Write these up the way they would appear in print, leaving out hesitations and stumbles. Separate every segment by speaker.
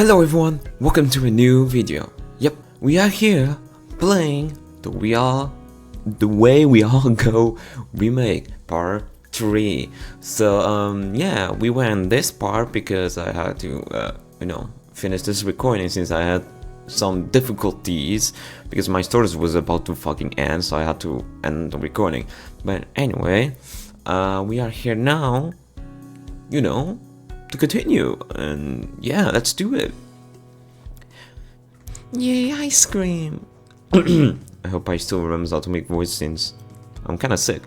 Speaker 1: Hello everyone, welcome to a new video. Yep, we are here playing the Way We All Go remake part 3. So yeah, we went this part because I had to finish this recording since I had some difficulties because my storage was about to fucking end, so I had to end the recording. But anyway, we are here now, to continue, and yeah, let's do it. Yay, ice cream! I hope I still remember how to make voice since I'm kinda sick.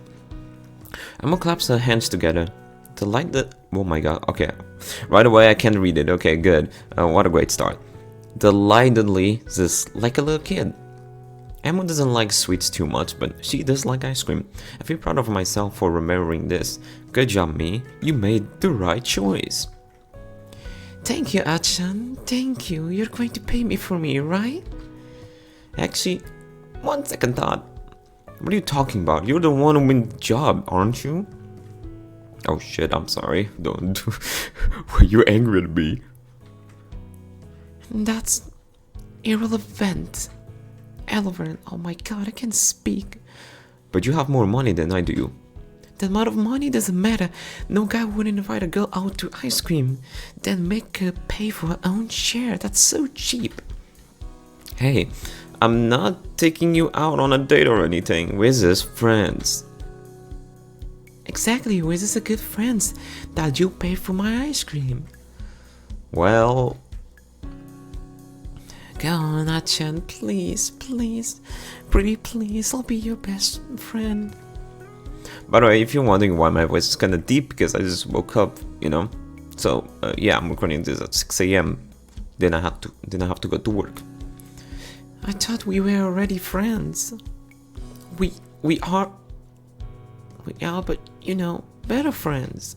Speaker 1: Emma claps her hands together. Oh my god, okay. Right away I can't read it, okay, good. What a great start. Delightedly, just like a little kid. Emma doesn't like sweets too much, but she does like ice cream. I feel proud of myself for remembering this. Good job, me. You made the right choice. Thank you, Achan. Thank you. You're going to pay me for me, right? Actually, one second thought. What are you talking about? You're the one who wins the job, aren't you? Oh shit, I'm sorry. Don't. Were you angry at me? That's irrelevant. Irrelevant. Oh my god, I can't speak. But you have more money than I do. The amount of money doesn't matter. No guy would invite a girl out to ice cream, then make her pay for her own share. That's so cheap. Hey, I'm not taking you out on a date or anything. We're just friends. Exactly, we're just a good friends. That you pay for my ice cream. Well, go on, Achan, please, please. Pretty please, I'll be your best friend. By the way, if you're wondering why my voice is kinda deep, because I just woke up, So yeah, I'm recording this at 6 AM. Then I have to go to work. I thought we were already friends. We are, but better friends.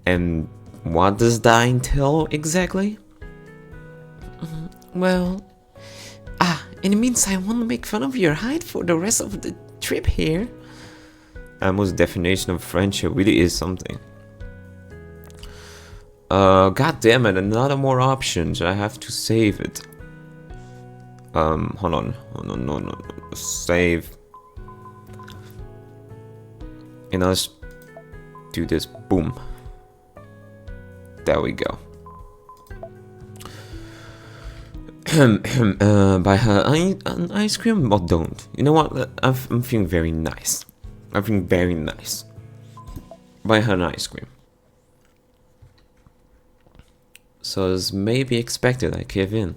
Speaker 1: And what does that entail exactly? Well, in the meantime, I want to make fun of your height for the rest of the trip here. Emma's definition of friendship really is something. God damn it, another more options. I have to save it. Hold on, no. Save. Let's do this. Boom. There we go. Buy her an ice cream or don't. You know what? I'm feeling very nice. I'm feeling very nice. Buy her an ice cream. So as maybe expected, I gave in.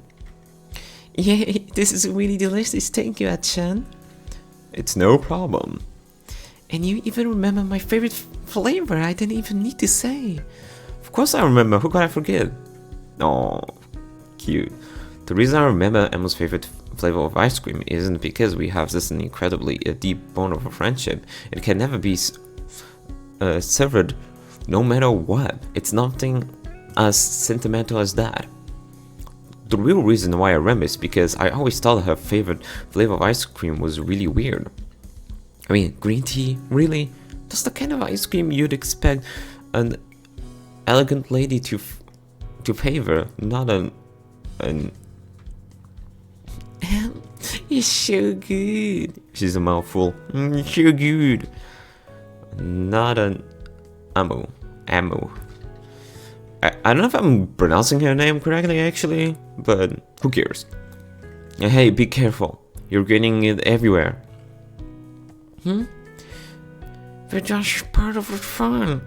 Speaker 1: Yay, this is really delicious. Thank you, Achan. It's no problem. And you even remember my favorite flavor. I didn't even need to say. Of course I remember. Who could I forget? Oh, cute. The reason I remember Emma's favorite flavor of ice cream isn't because we have this incredibly deep bond of a friendship. It can never be severed, no matter what. It's nothing as sentimental as that. The real reason why I remember is because I always thought her favorite flavor of ice cream was really weird. I mean, green tea, really? That's the kind of ice cream you'd expect an elegant lady to favor, not an It's so good. She's a mouthful. So good. Not an ammo. I don't know if I'm pronouncing her name correctly actually, but who cares? Hey, be careful. You're getting it everywhere. We're just part of the fun.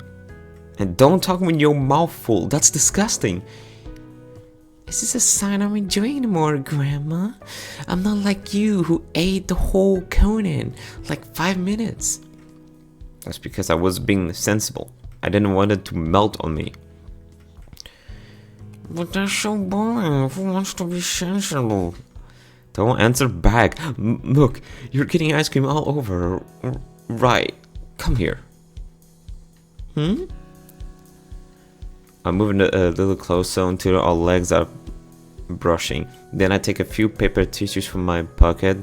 Speaker 1: And don't talk with your mouth full. That's disgusting. Is this a sign I'm enjoying more, Grandma? I'm not like you who ate the whole cone in like 5 minutes. That's because I was being sensible. I didn't want it to melt on me. But that's so boring. Who wants to be sensible? Don't answer back. Look, you're getting ice cream all over. Right. Come here. I'm moving a little closer until our legs are brushing. Then I take a few paper tissues from my pocket.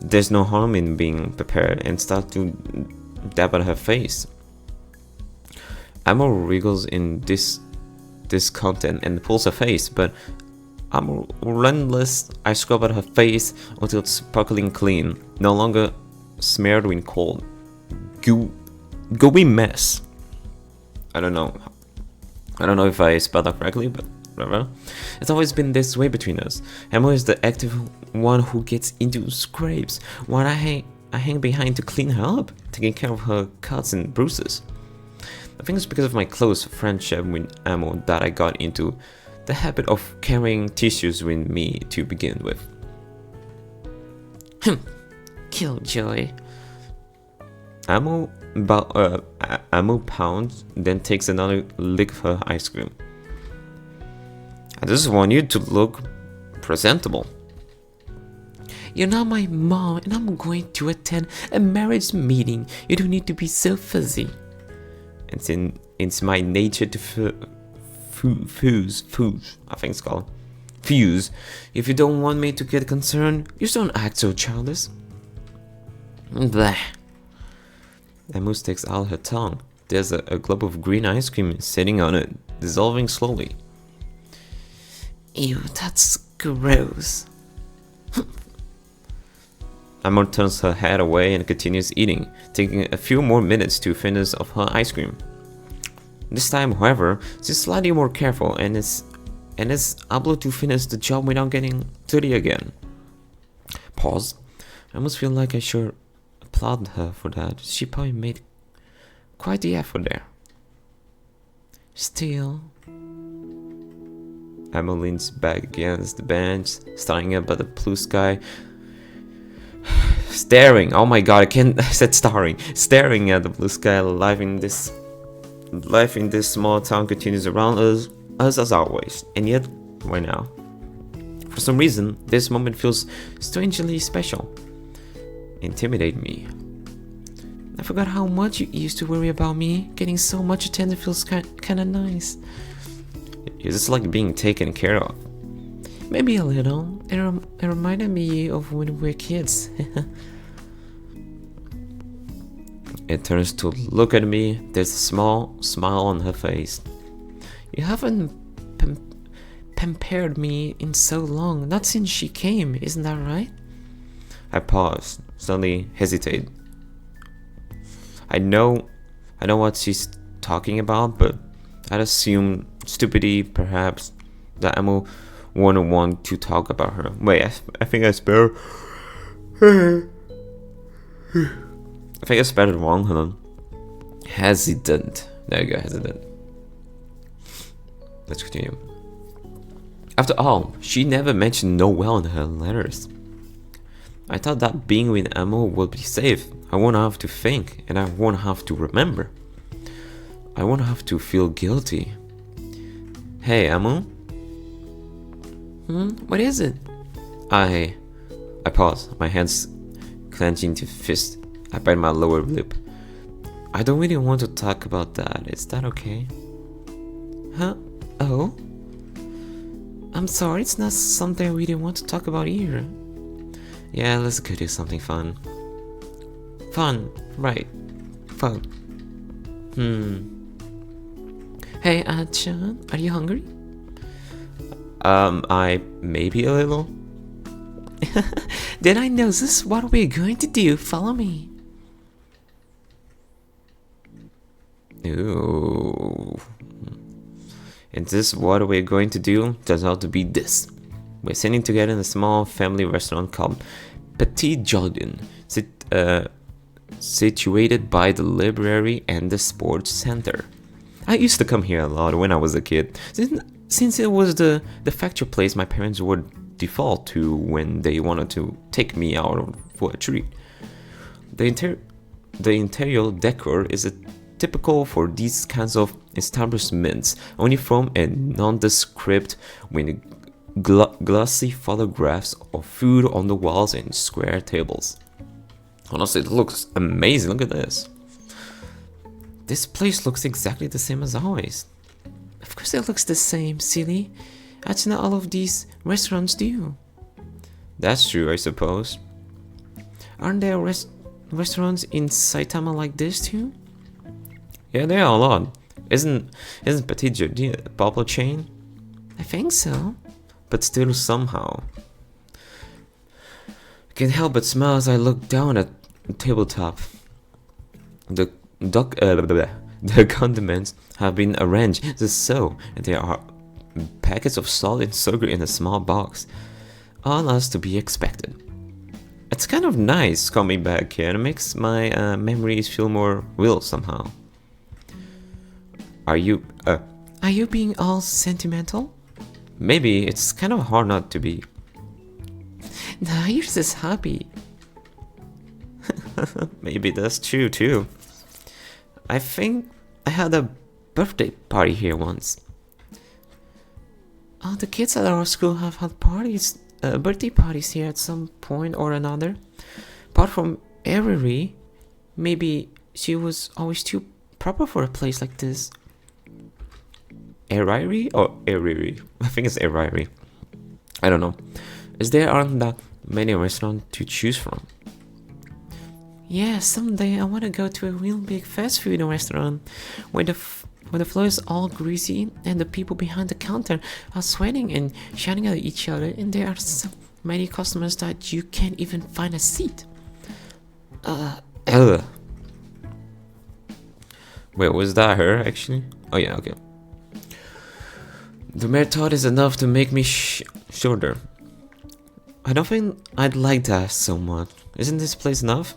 Speaker 1: There's no harm in being prepared, and start to dab at her face. Emma wriggles in this content and pulls her face, but I'm relentless. I scrub at her face until it's sparkling clean, no longer smeared with cold, gooey mess. I don't know if I spelled that correctly, but whatever. It's always been this way between us. Emma is the active one who gets into scrapes, while I hang behind to clean her up, taking care of her cuts and bruises. I think it's because of my close friendship with Emma that I got into the habit of carrying tissues with me to begin with. Killjoy. Emma pounds, then takes another lick of her ice cream. I just want you to look presentable. You're not my mom, and I'm going to attend a marriage meeting. You don't need to be so fuzzy. It's my nature to fuse. I think it's called fuse. If you don't want me to get concerned, you just don't act so childish. Blah. Emma sticks out her tongue. There's a glob of green ice cream sitting on it, dissolving slowly. Ew, that's gross. Emma turns her head away and continues eating, taking a few more minutes to finish off her ice cream. This time, however, she's slightly more careful and is able to finish the job without getting dirty again. Pause. I almost feel like I should applaud her for that. She probably made quite the effort there. Still, Emma leans back against the bench, staring up at the blue sky. Oh my god, I said staring. Staring at the blue sky, life in this small town continues around us as always. And yet, right now, for some reason, this moment feels strangely special. Intimidate me. I forgot how much you used to worry about me. Getting so much attention feels kinda nice. You're just like being taken care of. Maybe a little. It reminded me of when we were kids. It turns to look at me. There's a small smile on her face. You haven't pampered me in so long. Not since she came, isn't that right? I pause, suddenly hesitate. I know what she's talking about, but I'd assume stupidity, perhaps, that Emma wouldn't want to talk about her. Wait, I think I spelled. I think I spelled it wrong. Hold on. Hesitant. There you go, hesitant. Let's continue. After all, she never mentioned Noelle in her letters. I thought that being with Emma would be safe. I won't have to think, and I won't have to remember. I won't have to feel guilty. Hey, Emma? What is it? I pause, my hands clenching to fist. I bite my lower lip. I don't really want to talk about that. Is that okay? Huh? Oh? I'm sorry, it's not something I really want to talk about either. Yeah, let's go do something fun. Fun, right. Fun. Hey, Chan, are you hungry? I maybe a little. Then I know this is what we're going to do. Follow me. Ooh. And this what we're going to do turns out to be this. We're sitting together in a small family restaurant called Petit Jardin, situated by the library and the sports center. I used to come here a lot when I was a kid, since it was the factory place my parents would default to when they wanted to take me out for a treat. The interior decor is typical for these kinds of establishments, only from a nondescript with glossy photographs of food on the walls and square tables. Honestly, it looks amazing. Look at this. This place looks exactly the same as always. Of course it looks the same, silly. Actually, not all of these restaurants do. That's true, I suppose. Aren't there restaurants in Saitama like this too? Yeah, there are a lot. Isn't Petit Jardin a popular chain? I think so. but still somehow. I can't help but smile as I look down at the tabletop. The the condiments have been arranged just so, and there are packets of salt and sugar in a small box. All as to be expected. It's kind of nice coming back here, and it makes my memories feel more real somehow. Are you being all sentimental? Maybe. It's kind of hard not to be. Nah, you're just happy. Maybe that's true too. I think I had a birthday party here once. Oh, the kids at our school have had parties, birthday parties here at some point or another. Apart from Eriri, maybe she was always too proper for a place like this. Eriri or Eriri? I think it's Eriri. I don't know. As there aren't that many restaurants to choose from. Yeah, someday I want to go to a real big fast food restaurant where the floor is all greasy and the people behind the counter are sweating and shouting at each other, and there are so many customers that you can't even find a seat. Wait, was that her actually? Oh yeah, okay. The mere thought is enough to make me shorter. I don't think I'd like that so much. Isn't this place enough?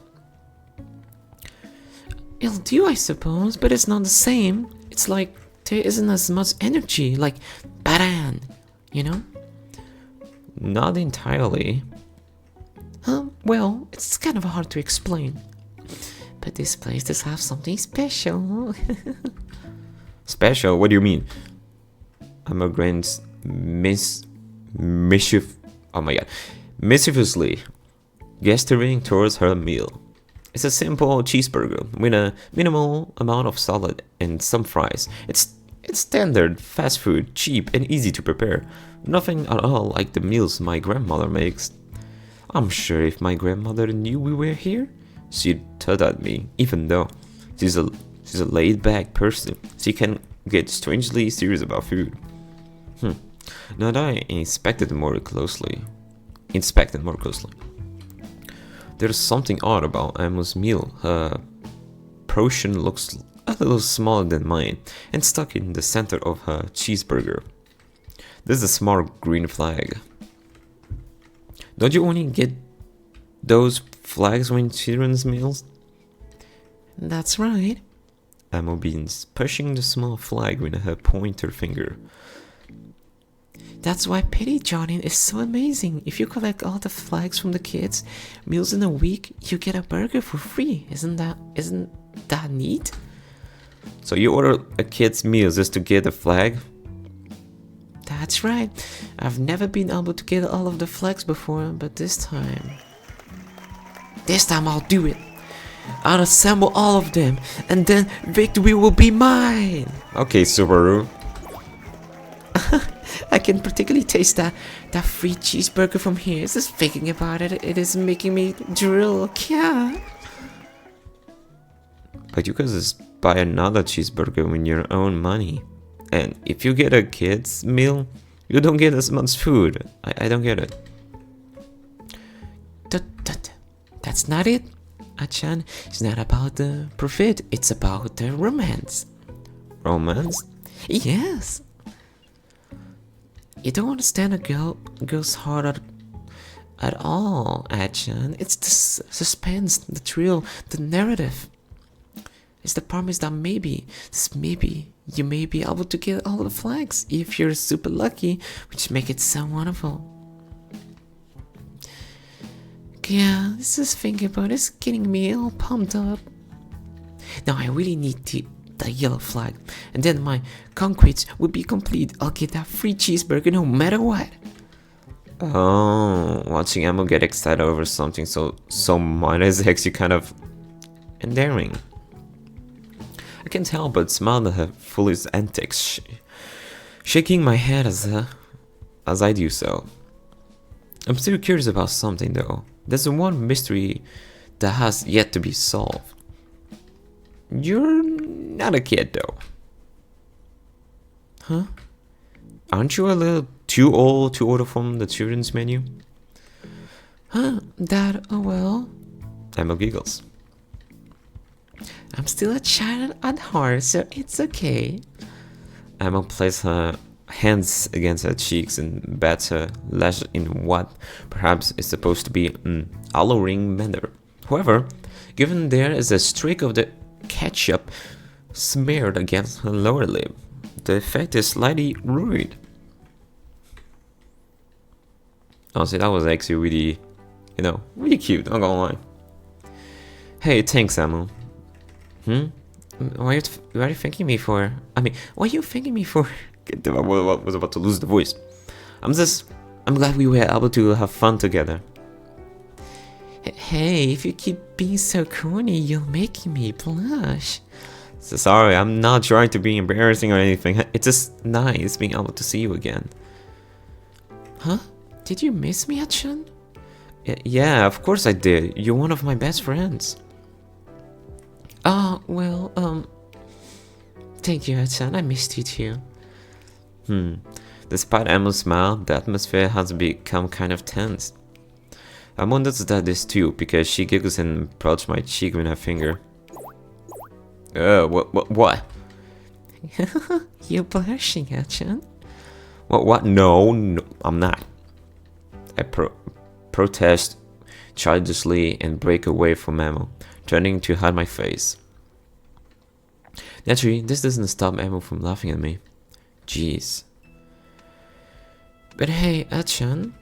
Speaker 1: It'll do, I suppose, but it's not the same. It's like there isn't as much energy, like baran, you know? Not entirely. Well, it's kind of hard to explain. But this place does have something special. Special? What do you mean? Immigrants mischievously gesturing towards her meal. It's a simple cheeseburger with a minimal amount of salad and some fries. It's standard fast food, cheap and easy to prepare. Nothing at all like the meals my grandmother makes. I'm sure if my grandmother knew we were here, she'd tut at me, even though she's a laid-back person. She can get strangely serious about food. Now that I inspected more closely, there's something odd about Emma's meal. Her portion looks a little smaller than mine and stuck in the center of her cheeseburger. There's a small green flag. Don't you only get those flags when children's meals? That's right. Emma begins pushing the small flag with her pointer finger. That's why Pity Johnny is so amazing. If you collect all the flags from the kids' meals in a week, you get a burger for free. Isn't that neat? So you order a kid's meal just to get a flag? That's right. I've never been able to get all of the flags before, but this time I'll do it. I'll assemble all of them, and then victory will be mine. Okay, Subaru. I can particularly taste that free cheeseburger from here. Just thinking about it, it is making me drool. Yeah. But you could just buy another cheeseburger with your own money. And if you get a kid's meal, you don't get as much food. I don't get it. That's not it, Achan. It's not about the profit. It's about the romance. Romance? Yes. You don't understand a girl's heart at all, Achan. It's the suspense, the thrill, the narrative. It's the promise that maybe you may be able to get all the flags if you're super lucky, which make it so wonderful. Yeah, this is thinking about it's getting me all pumped up. Now I really need the yellow flag, and then my conquest will be complete. I'll get that free cheeseburger no matter what. Oh, watching Emma get excited over something so minor is actually kind of endearing. I can't help but smile at her foolish antics, shaking my head as I do so. I'm still curious about something though. There's one mystery that has yet to be solved. You're not a kid though. Huh? Aren't you a little too old to order from the children's menu?
Speaker 2: Huh, Dad, oh well.
Speaker 1: Emma giggles.
Speaker 2: I'm still a child at heart, so it's okay.
Speaker 1: Emma places her hands against her cheeks and bats her lash in what perhaps is supposed to be an alluring manner. However, given there is a streak of the ketchup smeared against her lower lip, the effect is slightly ruined. Honestly, that was actually really, really cute, not gonna lie. Hey, thanks, Emma.
Speaker 2: What are you thanking me for? I mean, what are you thanking me for?
Speaker 1: I was about to lose the voice. I'm glad we were able to have fun together.
Speaker 2: Hey, if you keep being so corny, you're making me blush.
Speaker 1: So sorry, I'm not trying to be embarrassing or anything. It's just nice being able to see you again.
Speaker 2: Huh? Did you miss me, Achan?
Speaker 1: Yeah, of course I did. You're one of my best friends.
Speaker 2: Well, thank you, Achan. I missed you too.
Speaker 1: Despite Emma's smile, the atmosphere has become kind of tense. Emma noticed this too, because she giggles and approached my cheek with her finger. What?
Speaker 2: You're blushing, Achan.
Speaker 1: What? No, I'm not. I protest childishly and break away from Emma, turning to hide my face. Naturally, this doesn't stop Emma from laughing at me. Jeez.
Speaker 2: But hey, Achan.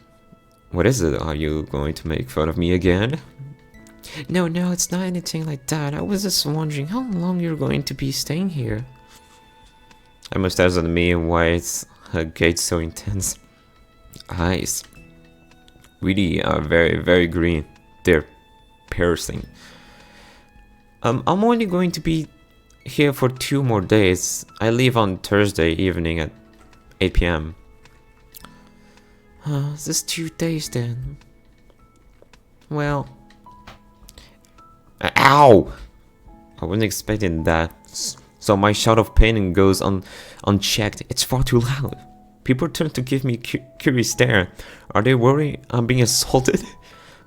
Speaker 1: What is it? Are you going to make fun of me again?
Speaker 2: No, it's not anything like that. I was just wondering how long you're going to be staying here.
Speaker 1: Emma stares at me and why is her gaze so intense. Eyes really are very, very green. They're piercing. I'm only going to be here for 2 more days. I leave on Thursday evening at 8 p.m.
Speaker 2: Just 2 days then. Well...
Speaker 1: Ow! I wasn't expecting that. So my shout of pain goes unchecked. It's far too loud. People turn to give me a curious stare. Are they worried I'm being assaulted?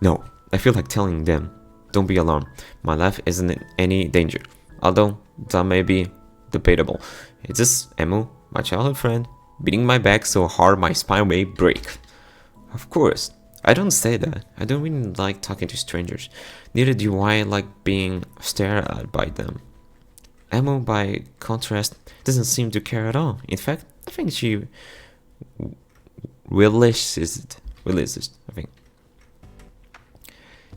Speaker 1: No, I feel like telling them. Don't be alarmed. My life isn't in any danger. Although, that may be debatable. It's just Emu, my childhood friend, beating my back so hard my spine may break. Of course, I don't say that. I don't really like talking to strangers. Neither do I like being stared at by them. Emu, by contrast, doesn't seem to care at all. In fact, I think she relishes it, I think.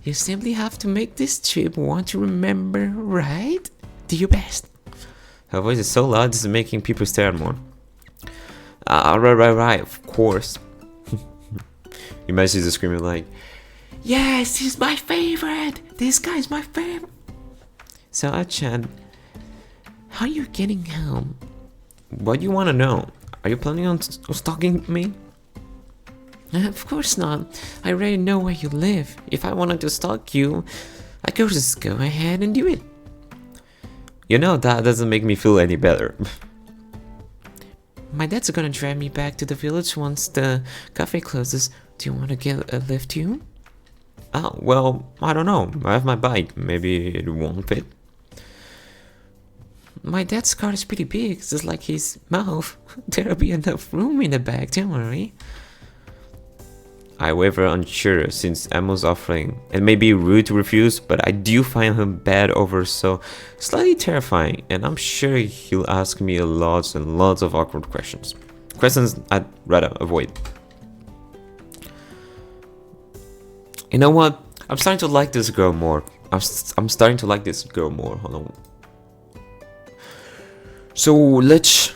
Speaker 2: You simply have to make this trip one to remember, right? Do your best.
Speaker 1: Her voice is so loud, this is making people stare more. Right, of course. You might see the screaming like,
Speaker 2: yes, he's my favorite. This guy's my favorite. So, Achan, how are you getting home?
Speaker 1: What do you want to know? Are you planning on stalking me?
Speaker 2: Of course not. I already know where you live. If I wanted to stalk you, I could just go ahead and do it.
Speaker 1: You know, that doesn't make me feel any better.
Speaker 2: My dad's gonna drive me back to the village once the cafe closes. Do you want to get a lift too?
Speaker 1: Well, I don't know. I have my bike. Maybe it won't fit.
Speaker 2: My dad's car is pretty big, just like his mouth. There'll be enough room in the back, don't worry.
Speaker 1: I waver unsure since Emma's offering. It may be rude to refuse, but I do find him bad over so slightly terrifying, and I'm sure he'll ask me lots and lots of awkward questions. Questions I'd rather avoid. You know what? I'm starting to like this girl more. I'm starting to like this girl more. Hold on. So let's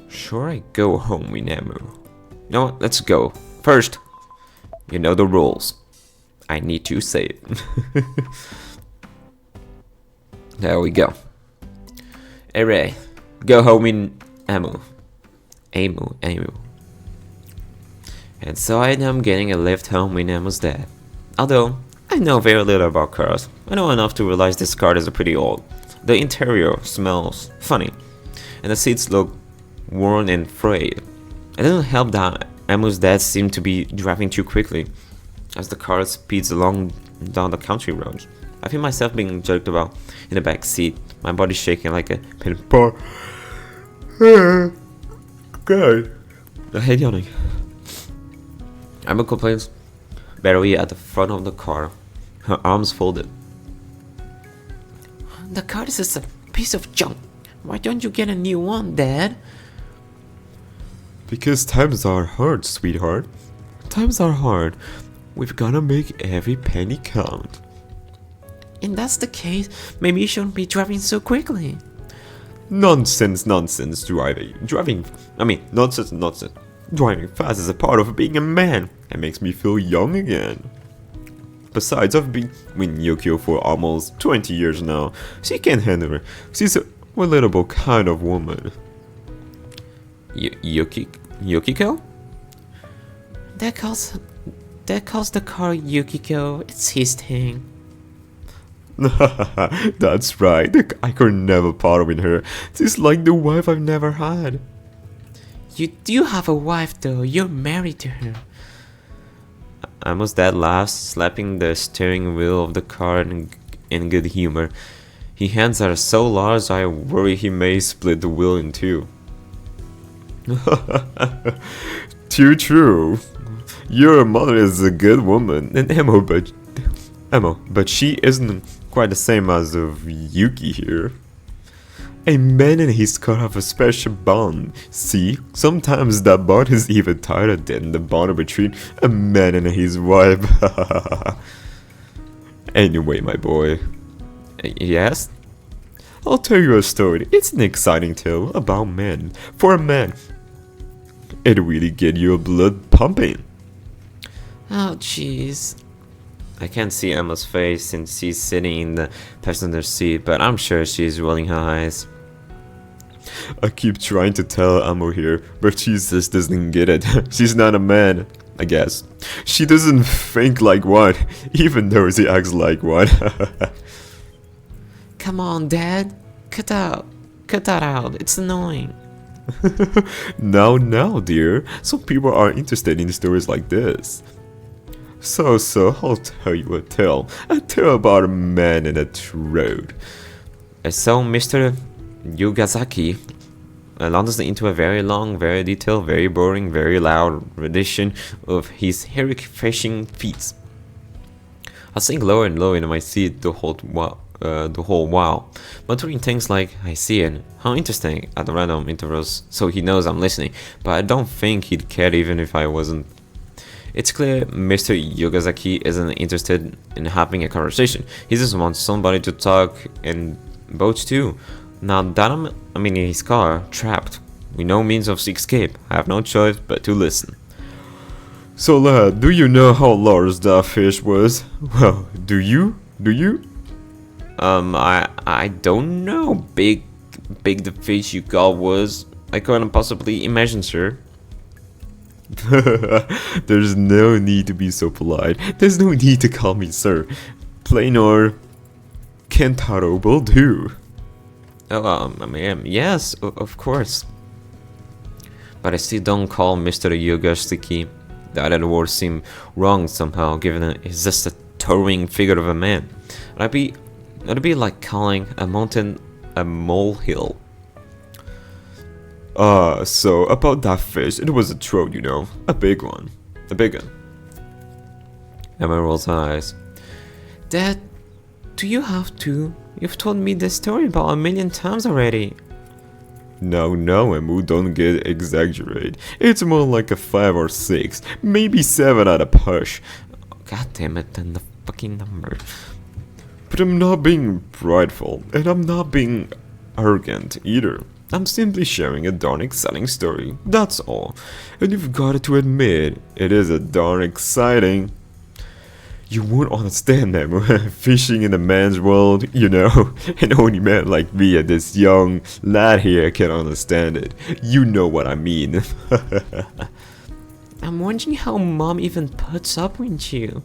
Speaker 1: Sure, I go home with Nemu. You know what? Let's go. First, you know the rules. I need to say it. There we go. Alright, go home in Emu. And so I am getting a lift home with Emu's dad. Although, I know very little about cars. I know enough to realize this car is pretty old. The interior smells funny. and the seats look worn and frayed. It doesn't help that Emma's dad seemed to be driving too quickly as the car speeds along down the country road. I feel myself being jerked about in the back seat, my body shaking like a pinball. God. I hate yawning. Emma complains bitterly at the front of the car, her arms folded.
Speaker 2: The car is just a piece of junk. Why don't you get a new one, Dad?
Speaker 1: Because times are hard, sweetheart. Times are hard. We've gotta make every penny count.
Speaker 2: If that's the case, maybe you shouldn't be driving so quickly.
Speaker 1: Nonsense, driving. Nonsense. Driving fast is a part of being a man. It makes me feel young again. Besides, I've been with Yukio for almost 20 years now. She can handle it. She's a relatable kind of woman. Yukiko?
Speaker 2: Dad calls the car Yukiko. It's his thing.
Speaker 1: That's right. I could never part with her. She's like the wife I've never had.
Speaker 2: You do have a wife though. You're married to her.
Speaker 1: Emma's dad laughs, slapping the steering wheel of the car in good humor. His hands are so large I worry he may split the wheel in two. Too true. Your mother is a good woman, and Emma, but she isn't quite the same as of Yuki here. A man and his car have a special bond. See, sometimes that bond is even tighter than the bond between a man and his wife. Anyway, my boy. Yes? I'll tell you a story. It's an exciting tale about men. For a man, it really get your blood pumping.
Speaker 2: Oh, jeez.
Speaker 1: I can't see Emma's face since she's sitting in the passenger seat, but I'm sure she's rolling her eyes. I keep trying to tell Emma here, but she just doesn't get it. She's not a man, I guess. She doesn't think like one, even though she acts like one.
Speaker 2: Come on, Dad. Cut that out. It's annoying.
Speaker 1: Now, dear. Some people are interested in stories like this. So, I'll tell you a tale. A tale about a man and a road. So, Mr. Yugasaki launches into a very long, very detailed, very boring, very loud rendition of his heroic fishing feats. I sink lower and lower in my seat the whole while, muttering things like, I see it, how interesting, at random intervals, so he knows I'm listening, but I don't think he'd care even if I wasn't. It's clear Mr. Yogasaki isn't interested in having a conversation. He just wants somebody to talk and boats too. Now that I'm in his car, trapped, with no means of escape, I have no choice but to listen. So lad, do you know how large that fish was? Well, do you? I don't know how big the fish you got was. I couldn't possibly imagine, sir. There's no need to be so polite. There's no need to call me sir. Plain or Kentaro will do. Oh, yes, of course. But I still don't call Mr. Yogasaki. The other words seem wrong somehow, given that he's just a towering figure of a man. It'd be like calling a mountain a molehill. So about that fish, it was a trout, you know, a big one. Emma rolls her eyes.
Speaker 2: Dad, do you have to? You've told me this story about 1,000,000 times already.
Speaker 1: No, Emu, don't get exaggerate. It's more like a 5 or 6, maybe 7 at a push. God damn it, then the fucking number. But I'm not being prideful, and I'm not being arrogant either. I'm simply sharing a darn exciting story, that's all. And you've got to admit, it is a darn exciting. You won't understand them. Fishing in a man's world, you know. An only man like me and this young lad here can understand it. You know what I mean.
Speaker 2: I'm wondering how Mom even puts up with you.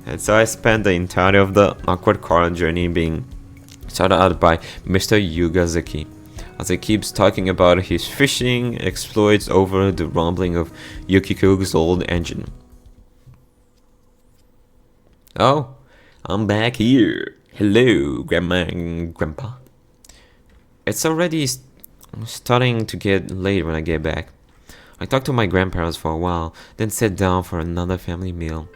Speaker 1: And so I spent the entirety of the awkward car journey being shouted out by Mr. Yugazaki, as he keeps talking about his fishing exploits over the rumbling of Yukiko's old engine. Oh, I'm back here. Hello, Grandma and Grandpa. It's already starting to get late when I get back. I talked to my grandparents for a while, then sat down for another family meal.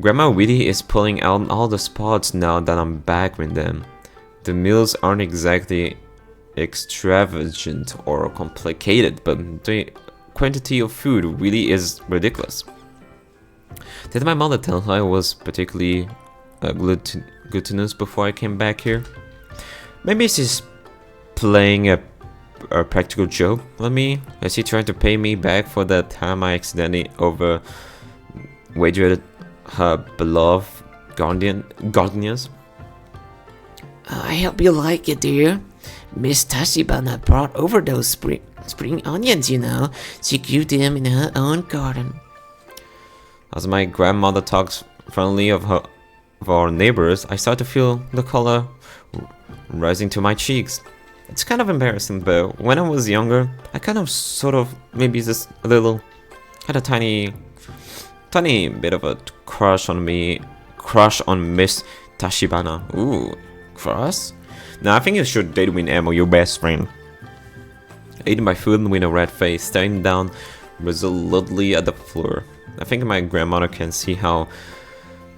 Speaker 1: Grandma really is pulling out all the spots now that I'm back with them. The meals aren't exactly extravagant or complicated, but the quantity of food really is ridiculous. Did my mother tell her I was particularly glutinous before I came back here? Maybe she's playing a practical joke on me. Is she trying to pay me back for that time I accidentally overweighted her beloved gardenias?
Speaker 2: I hope you like it, dear. Miss Tashibana brought over those spring onions, you know. She grew them in her own garden.
Speaker 1: As my grandmother talks friendly of our neighbors, I start to feel the color rising to my cheeks. It's kind of embarrassing, but when I was younger, I kind of maybe just a little, had a tiny bit of a crush on Miss Tashibana. Ooh, crush? Now I think you should date with Emma, your best friend. Eating my food with a red face, staring down resolutely at the floor. I think my grandmother can see how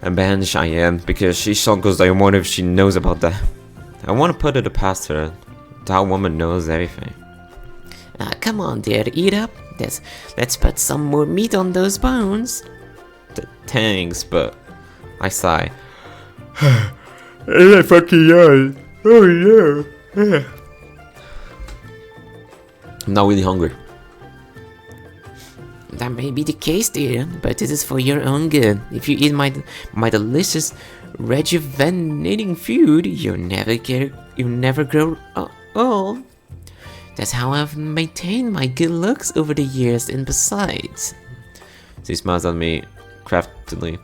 Speaker 1: abashed I am, because she shocked goes I wonder if she knows about that. I want to put it past her. That woman knows everything.
Speaker 2: Come on, dear, eat up. Let's put some more meat on those bones.
Speaker 1: Thanks, but I sigh.
Speaker 3: I fucking yawn. Oh yeah.
Speaker 1: I'm not really hungry.
Speaker 2: That may be the case, dear, but it is for your own good. If you eat my delicious, rejuvenating food, you'll never grow old. That's how I've maintained my good looks over the years, and besides,
Speaker 1: She smiles at me craftily.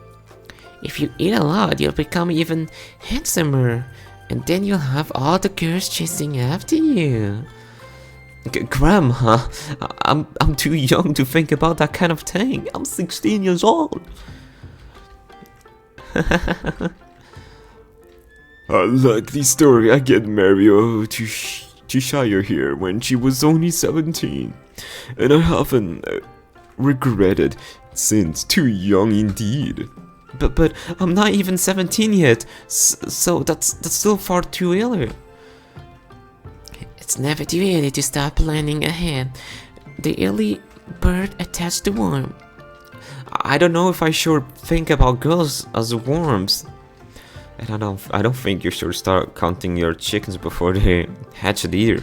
Speaker 2: if you eat a lot, you'll become even handsomer, and then you'll have all the girls chasing after you.
Speaker 1: Grandma, I'm too young to think about that kind of thing. I'm 16 years old.
Speaker 3: I like the story. I get Mario to Shire here when she was only 17, and I haven't regretted since. Too young indeed.
Speaker 1: But I'm not even 17 yet, so that's still far too early.
Speaker 2: It's never too early to start planning ahead. The early bird attached the worm.
Speaker 1: I don't know if I should think about girls as worms. And I don't think you should start counting your chickens before they hatch either.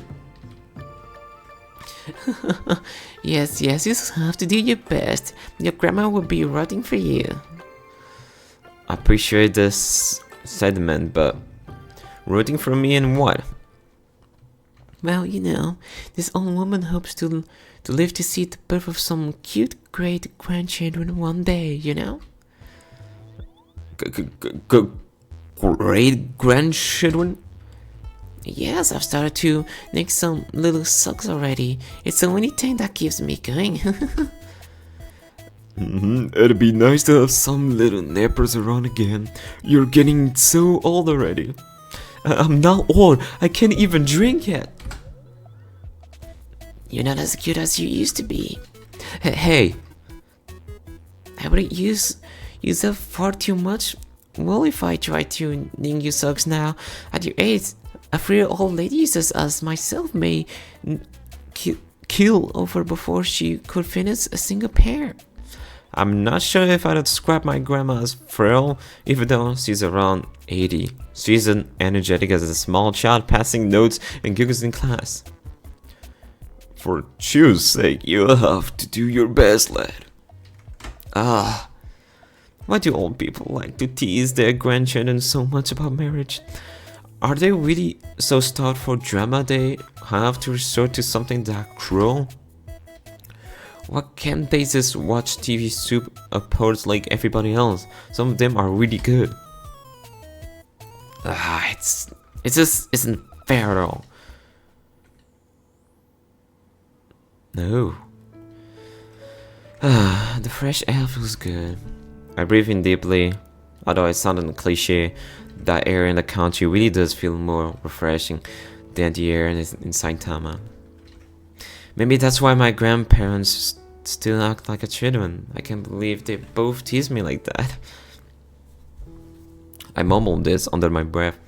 Speaker 2: Yes, you have to do your best. Your grandma will be rooting for you.
Speaker 1: I appreciate this sentiment, but rooting for me in what?
Speaker 2: Well, you know, this old woman hopes to live to see the birth of some cute great grandchildren one day, you know?
Speaker 1: Great grandchildren?
Speaker 2: Yes, I've started to make some little socks already. It's the only thing that keeps me going.
Speaker 3: It'd be nice to have some little nappers around again. You're getting so old already.
Speaker 1: I'm not old. I can't even drink yet.
Speaker 2: You're not as cute as you used to be.
Speaker 1: Hey.
Speaker 2: I wouldn't use up far too much. Well, if I try to ning you socks now, at your age, a frail old lady such as myself may kill over before she could finish a single pair.
Speaker 1: I'm not sure if I'd describe my grandma as frail, even though she's around 80. She's as energetic as a small child, passing notes and giggles in class.
Speaker 3: For choose sake, you'll have to do your best, lad.
Speaker 1: Why do old people like to tease their grandchildren so much about marriage? Are they really so starved for drama they have to resort to something that cruel? Why can't they just watch TV soup opposed like everybody else? Some of them are really good.
Speaker 2: It just isn't fair at all.
Speaker 1: No. The fresh air feels good. I breathe in deeply. Although it sounded cliche, that air in the country really does feel more refreshing than the air in Saitama. Maybe that's why my grandparents still act like a children. I can't believe they both tease me like that. I mumbled this under my breath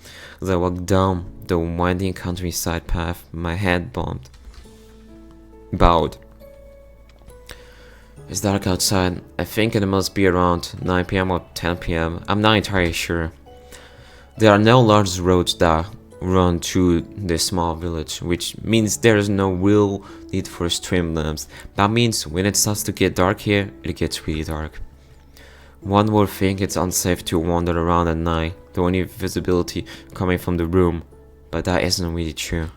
Speaker 1: as I walked down the winding countryside path, my head bowed. It's dark outside. I think it must be around 9 PM or 10 PM. I'm not entirely sure. There are no large roads that run through this small village, which means there is no real need for stream lamps. That means when it starts to get dark here, it gets really dark. One would think it's unsafe to wander around at night, the only visibility coming from the room, but that isn't really true.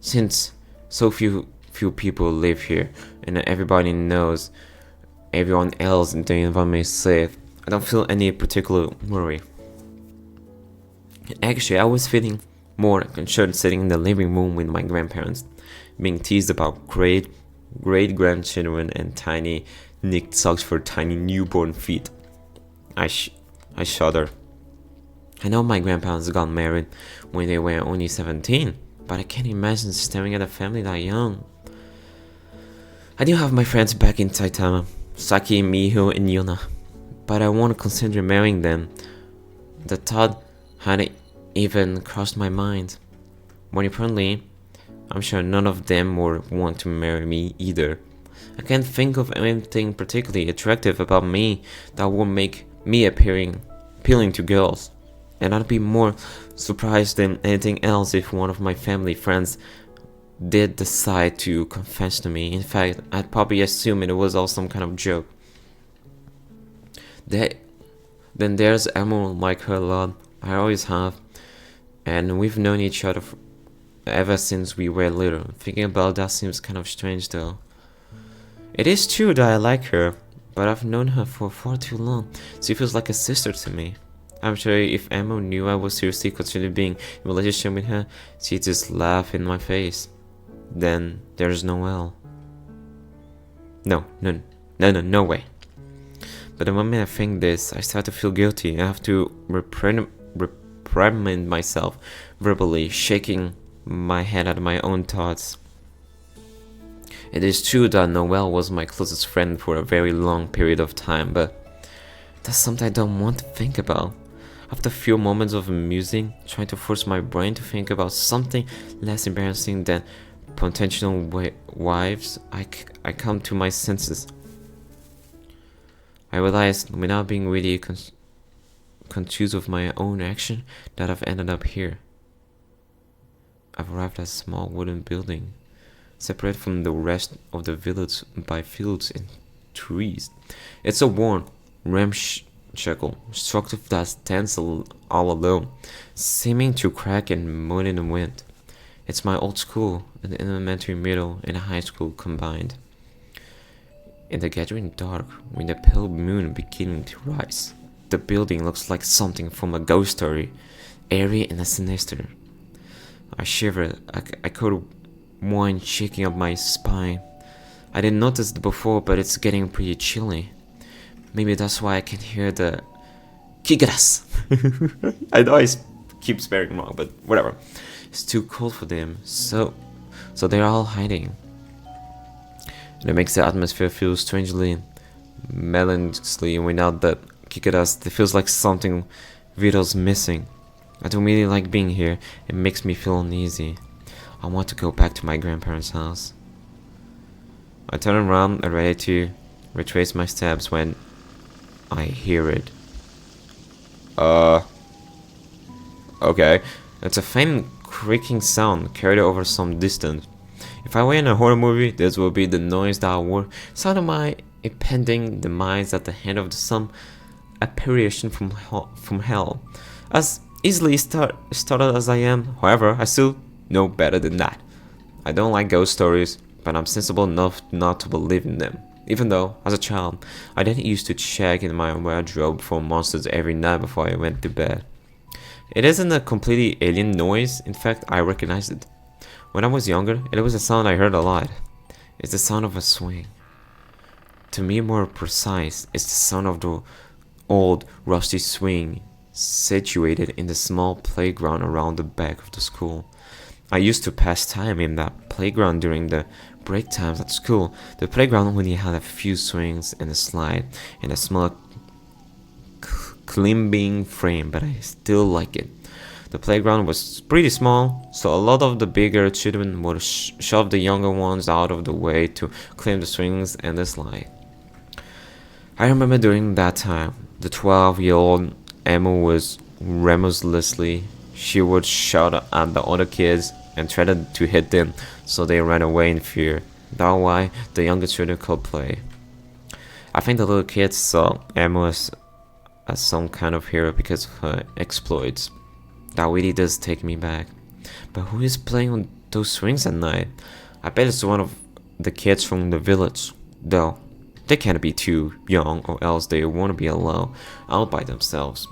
Speaker 1: Since so few people live here, and everybody knows everyone else in the environment is safe, I don't feel any particular worry. Actually, I was feeling more concerned sitting in the living room with my grandparents, being teased about great-grandchildren and tiny nicked socks for tiny newborn feet. I shudder. I know my grandparents got married when they were only 17, but I can't imagine staring at a family that young. I do have my friends back in Saitama, Saki, Miho, and Yuna, but I won't consider marrying them. The thought hadn't even crossed my mind. More importantly, I'm sure none of them would want to marry me either. I can't think of anything particularly attractive about me that would make me appealing to girls. And I'd be more surprised than anything else if one of my family friends did decide to confess to me. In fact, I'd probably assume it was all some kind of joke. Then there's Emma, like her a lot. I always have. And we've known each other ever since we were little. Thinking about that seems kind of strange though. It is true that I like her, but I've known her for far too long. She feels like a sister to me. I'm sure if Emma knew I was seriously considering being in a relationship with her, she'd just laugh in my face. Then there's Noelle. No way. But the moment I think this, I start to feel guilty. I have to reprimand myself verbally, shaking my head at my own thoughts. It is true that Noelle was my closest friend for a very long period of time, but that's something I don't want to think about. After a few moments of musing, trying to force my brain to think about something less embarrassing than potential wives, I come to my senses. I realized, without being really conscious of my own action, that I've ended up here. I've arrived at a small wooden building, separate from the rest of the village by fields and trees. It's a worn, ramshackle structure that stands all alone, seeming to crack and moan in the wind. It's my old school, an elementary, middle, and high school combined. In the gathering dark, with the pale moon beginning to rise, the building looks like something from a ghost story, airy and sinister. I shivered. I caught one shaking up my spine. I didn't notice it before, but it's getting pretty chilly. Maybe that's why I can hear the Kigaras. I know I keep spelling wrong, but whatever. It's too cold for them, so they're all hiding. And it makes the atmosphere feel strangely melancholy. Without the Kigaras, it feels like something vital's missing. I don't really like being here. It makes me feel uneasy. I want to go back to my grandparents' house. I turn around and ready to retrace my steps when I hear it. Okay. It's a faint creaking sound carried over some distance. If I were in a horror movie, this would be the noise that would sound of my impending demise at the hand of some apparition from hell. As easily startled as I am, however, I still know better than that. I don't like ghost stories, but I'm sensible enough not to believe in them. Even though, as a child, I didn't used to check in my wardrobe for monsters every night before I went to bed. It isn't a completely alien noise. In fact, I recognize it. When I was younger, it was a sound I heard a lot. It's the sound of a swing. To be more precise, it's the sound of the old rusty swing situated in the small playground around the back of the school. I used to pass time in that playground during the break times at school. The playground only had a few swings and a slide and a small climbing frame, but I still like it. The playground was pretty small, so a lot of the bigger children would shove the younger ones out of the way to climb the swings and the slide. I remember during that time, the 12-year-old Emma was remorselessly. She would shout at the other kids and threaten to hit them, so they ran away in fear. That's why the younger children could play. I think the little kids saw Emma as some kind of hero because of her exploits. That really does take me back. But who is playing on those swings at night? I bet it's one of the kids from the village. Though, they can't be too young or else they won't be allowed out by themselves.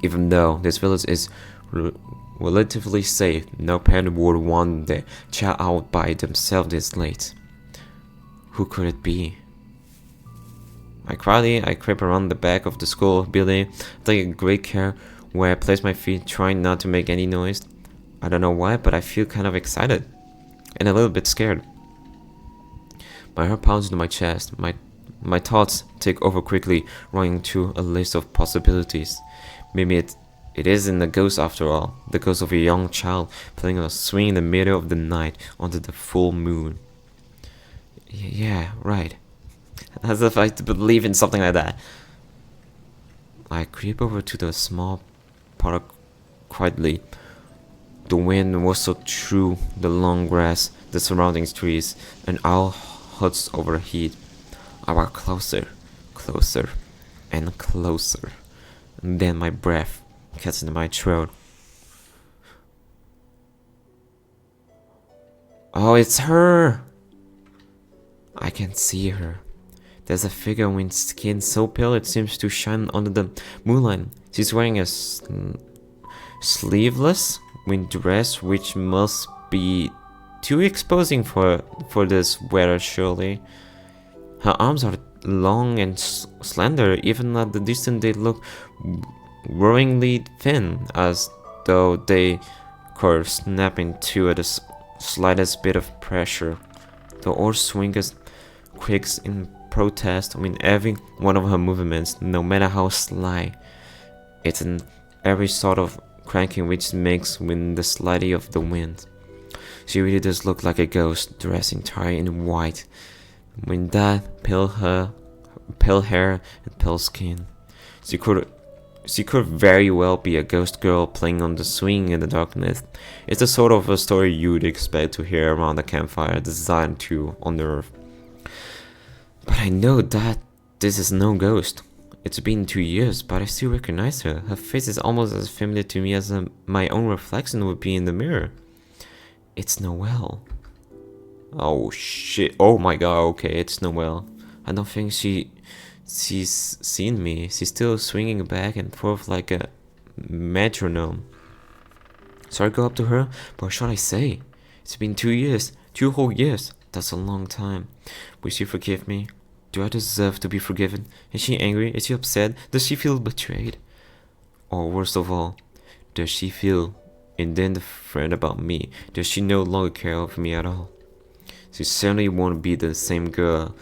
Speaker 1: Even though this village is relatively safe, no parent would want their child out by themselves this late. Who could it be? I creep around the back of the school building, taking great care where I place my feet, trying not to make any noise. I don't know why, but I feel kind of excited and a little bit scared. My heart pounds into my chest. My thoughts take over quickly, running through a list of possibilities. Maybe it isn't a ghost after all, the ghost of a young child playing on a swing in the middle of the night under the full moon. Yeah, right. As if I believe in something like that. I creep over to the small park quietly. The wind whistled through the long grass, the surrounding trees, and owl huts overhead. I walk closer, closer, and closer. And then my breath gets in my throat. Oh, it's her! I can see her. There's a figure with skin so pale it seems to shine under the moonlight. She's wearing a sleeveless wind dress, which must be too exposing for this weather, surely. Her arms are long and slender. Even at the distance they look worryingly thin, as though they could snap into at the slightest bit of pressure. The oar swings quakes in protest with every one of her movements, no matter how sly. It's in every sort of cranking which makes with the slightly of the wind. She really does look like a ghost, dressed entirely in white, with that pale hair and pale skin. She could very well be a ghost girl playing on the swing in the darkness. It's the sort of a story you'd expect to hear around a campfire, designed to unnerve. But I know that this is no ghost. It's been 2 years, but I still recognize her. Her face is almost as familiar to me as my own reflection would be in the mirror. It's Noelle. Oh shit. Oh my god, okay, it's Noelle. I don't think she's seen me. She's still swinging back and forth like a metronome. So I go up to her, but what should I say? It's been 2 years. 2 whole years. That's a long time. Will she forgive me? Do I deserve to be forgiven? Is she angry? Is she upset? Does she feel betrayed? Or worst of all, does she feel indifferent about me? Does she no longer care of me at all? She certainly won't be the same girl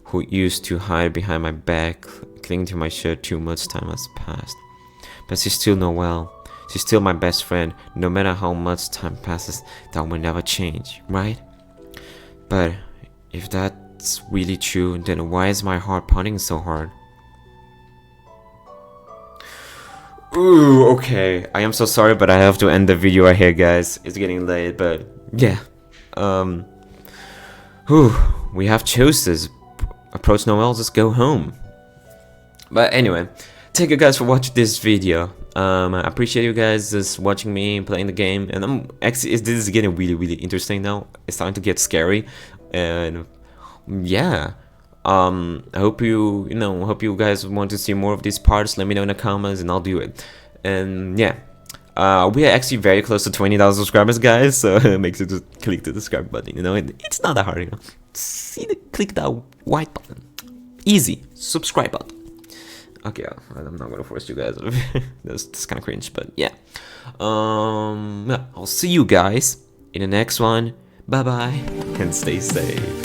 Speaker 1: who used to hide behind my back, clinging to my shirt. Too much time has passed. But she's still Noelle. She's still my best friend. No matter how much time passes, that will never change, right? But if that's really true, then why is my heart pounding so hard? Ooh, okay. I am so sorry, but I have to end the video right here, guys. It's getting late, but yeah. We have choices. Approach Noelle, just go home. But anyway, thank you guys for watching this video. I appreciate you guys just watching me playing the game, and I'm actually this is getting really interesting now. It's starting to get scary, and yeah. I hope you guys want to see more of these parts. Let me know in the comments, and I'll do it. And yeah, We are actually very close to 20,000 subscribers, guys, so make sure to click the subscribe button. You know, it's not that hard, you know. Click that white button. Easy. Subscribe button. Okay, I'm not gonna force you guys. That's kind of cringe, but yeah. Yeah. I'll see you guys in the next one. Bye bye, and stay safe.